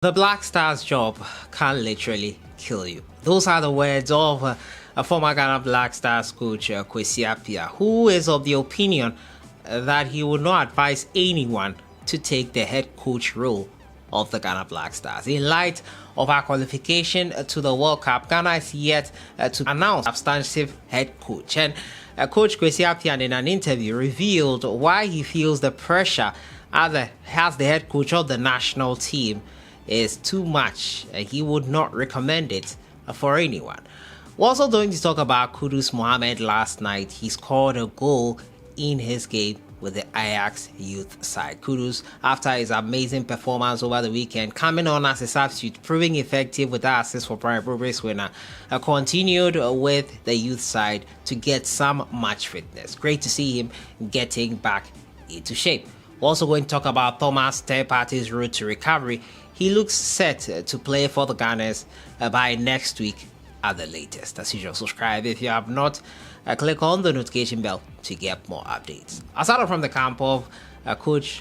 The Black Stars job can literally kill you. Those are the words of a former Ghana Black Stars coach, Kwesi Appiah, who is of the opinion that he would not advise anyone to take the head coach role of the Ghana Black Stars. In light of our qualification to the World Cup, Ghana is yet to announce a substantive head coach. And Coach Kwesi Appiah, in an interview, revealed why he feels the pressure as the head coach of the national team is too much. He would not recommend it for anyone. We're also going to talk about Kudus Mohammed last night. He scored a goal in his game with the AJAX youth side. Kudus, after his amazing performance over the weekend, coming on as a substitute, proving effective with that assist for Primary Progress winner, continued with the youth side to get some match fitness. Great to see him getting back into shape. We're also going to talk about Thomas Partey's road to recovery. He looks set to play for the Gunners by next week at the latest. As usual, subscribe if you have not. Click on the notification bell to get more updates. Aside from the camp of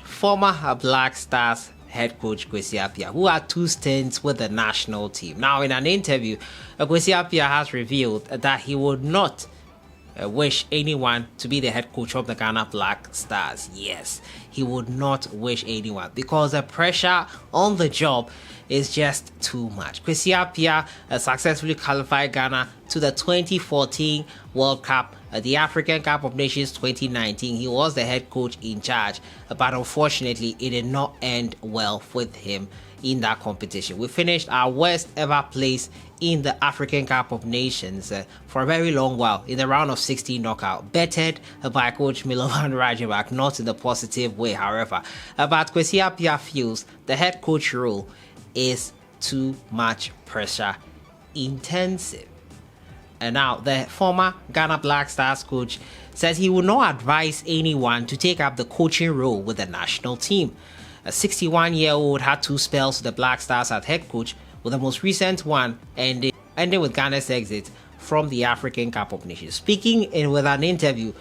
former Black Stars head coach Kwesi Appiah, who had 2 stints with the national team. Now, in an interview, Kwesi Appiah has revealed that he would not wish anyone to be the head coach of the Ghana Black Stars. Yes, he would not wish anyone because the pressure on the job is just too much. Kwesi Appiah successfully qualified Ghana to the 2014 World Cup, the African Cup of Nations 2019. He was the head coach in charge, but unfortunately it did not end well with him in that competition. We finished our worst ever place in the African Cup of Nations for a very long while in the round of 16 knockout, bettered by coach Milovan Rajabak, not in the positive way, however. But Kwesi Appiah feels the head coach role is too much pressure intensive. And now the former Ghana Black Stars coach says he will not advise anyone to take up the coaching role with the national team. A 61-year-old had 2 spells with the Black Stars as head coach, with the most recent one ending with Ghana's exit from the African Cup of Nations. Speaking with an interview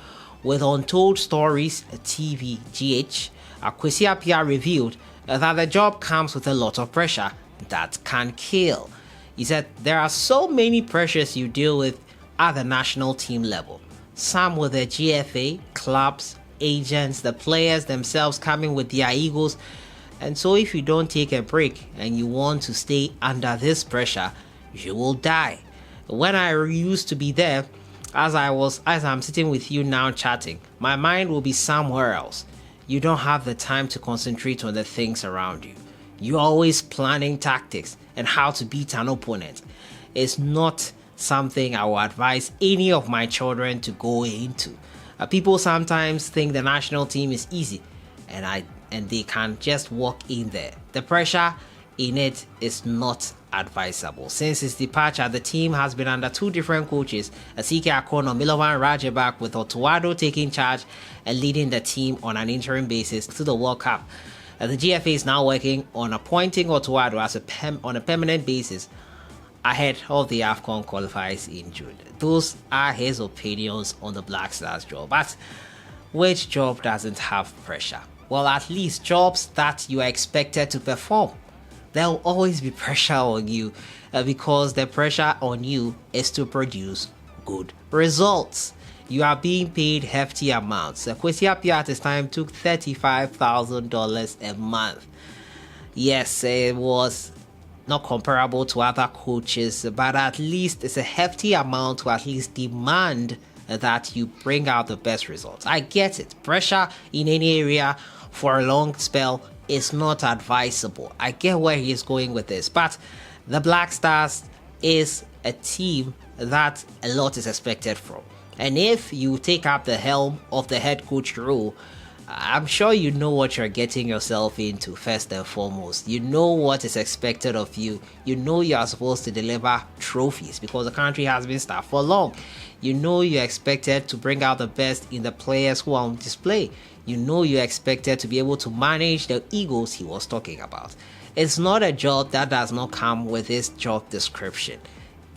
with Untold Stories TV GH, Kwesi Appiah revealed that the job comes with a lot of pressure that can kill. He said there are so many pressures you deal with at the national team level. Some with the GFA, clubs, agents, the players themselves coming with their egos. And so if you don't take a break and you want to stay under this pressure, you will die. When I used to be there, as I'm sitting with you now chatting, my mind will be somewhere else. You don't have the time to concentrate on the things around you. You're always planning tactics and how to beat an opponent. It's not something I will advise any of my children to go into. People sometimes think the national team is easy and they can just walk in there. The pressure in it is not advisable. Since his departure, the team has been under 2 different coaches, Asike Akono, Milovan Rajabak, with Otuado taking charge and leading the team on an interim basis to the World Cup. The GFA is now working on appointing Otuado as on a permanent basis ahead of the AFCON qualifiers in June. Those are his opinions on the Black Stars job. But which job doesn't have pressure? Well, at least jobs that you are expected to perform. There will always be pressure on you because the pressure on you is to produce good results. You are being paid hefty amounts. Kwesi Appiah at this time took $35,000 a month. Yes, it was not comparable to other coaches, but at least it's a hefty amount to at least demand that you bring out the best results. I get it. Pressure in any area for a long spell is not advisable. I get where he is going with this, but the Black Stars is a team that a lot is expected from. And if you take up the helm of the head coach role, I'm sure you know what you're getting yourself into first and foremost. You know what is expected of you. You know you are supposed to deliver trophies because the country has been staffed for long. You know you're expected to bring out the best in the players who are on display. You know you're expected to be able to manage the egos he was talking about. It's not a job that does not come with this job description.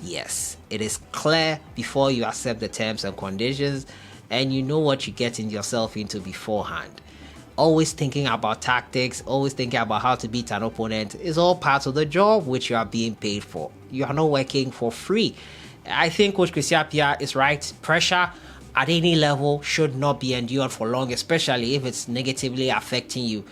Yes, it is clear before you accept the terms and conditions, and you know what you're getting yourself into beforehand. always thinking about tactics, always thinking about how to beat an opponent is all part of the job which you are being paid for. You are not working for free. I think Coach Kwesi Appiah is right. Pressure at any level should not be endured for long, especially if it's negatively affecting you.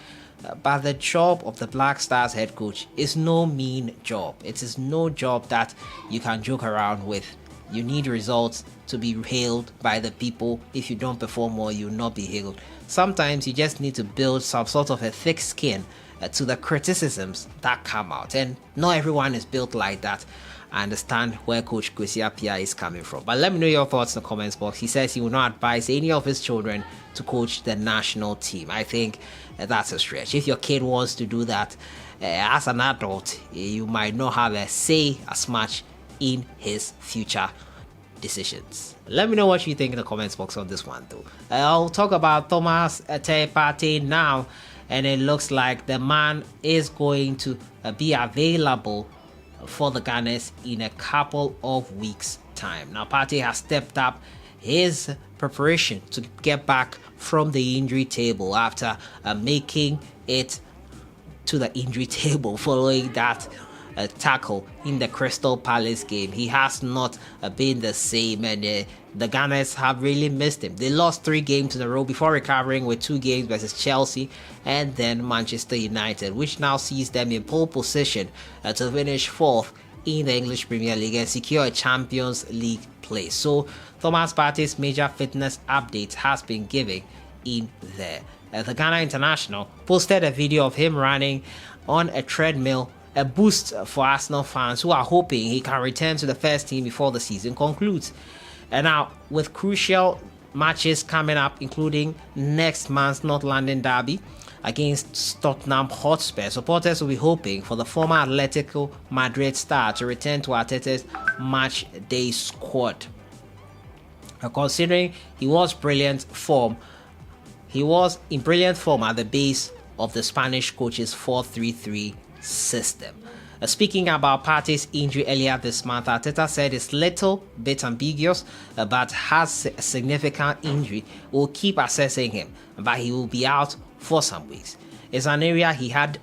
But the job of the Black Stars head coach is no mean job. It is no job that you can joke around with. You need results to be hailed by the people. If you don't perform well, you will not be hailed. Sometimes you just need to build some sort of a thick skin to the criticisms that come out, and not everyone is built like that. I understand where Coach Kwesi Appiah is coming from, but let me know your thoughts in the comments box. He says he will not advise any of his children to coach the national team. I think that's a stretch. If your kid wants to do that, as an adult, you might not have a say as much in his future decisions. Let me know what you think in the comments box on this one though. I'll talk about Thomas Partey now, and it looks like the man is going to be available for the Gunners in a couple of weeks time. Now Partey has stepped up his preparation to get back from the injury table after making it to the injury table following that tackle in the Crystal Palace game. He has not been the same, and the Gunners have really missed him. They lost 3 games in a row before recovering with 2 games versus Chelsea and then Manchester United, which now sees them in pole position to finish 4th in the English Premier League and secure a Champions League place. So Thomas Partey's major fitness update has been given in there. The Ghana international posted a video of him running on a treadmill, a boost for Arsenal fans who are hoping he can return to the first team before the season concludes. And now, with crucial matches coming up, including next month's North London derby against Tottenham Hotspur, supporters will be hoping for the former Atletico Madrid star to return to Arteta's match day squad. Considering he was in brilliant form at the base of the Spanish coach's 4-3-3 system. Speaking about Partey's injury earlier this month, Arteta said it's little bit ambiguous, but has a significant injury. We'll keep assessing him, but he will be out for some weeks. It's an area he had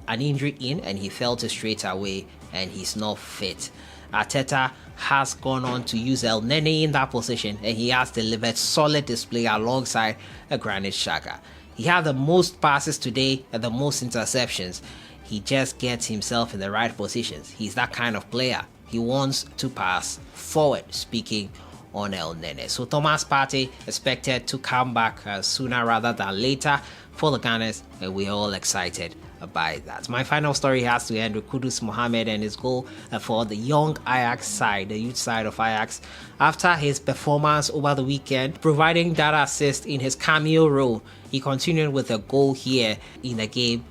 an injury in, and he felt it straight away, and he's not fit. Arteta has gone on to use El Nene in that position, and he has delivered solid display alongside a Granit Xhaka. He had the most passes today and the most interceptions. He just gets himself in the right positions. He's that kind of player. He wants to pass forward, speaking on El Nene. So Thomas Partey expected to come back sooner rather than later for the Gunners, and we're all excited by that. My final story has to end with Kudus Mohammed and his goal for the young AJAX side, the youth side of AJAX, after his performance over the weekend, providing that assist in his cameo role. He continued with a goal here in the game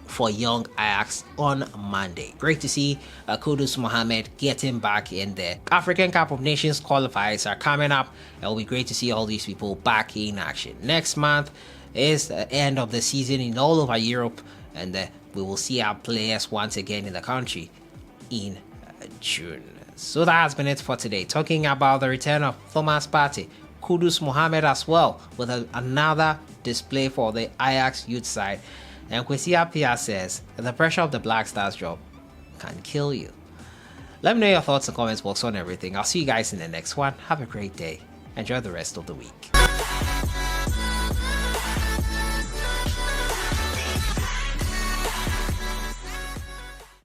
for young AJAX on Monday. Great to see Kudus Mohammed getting back in there. African Cup of Nations qualifiers are coming up. It will be great to see all these people back in action. Next month is the end of the season in all over Europe, and we will see our players once again in the country in June. So that has been it for today. Talking about the return of Thomas Partey, Kudus Mohammed as well, with another display for the AJAX youth side. And Kwesi Appiah says the pressure of the Black Stars job can kill you. Let me know your thoughts in the comments box on everything. I'll see you guys in the next one. Have a great day. Enjoy the rest of the week.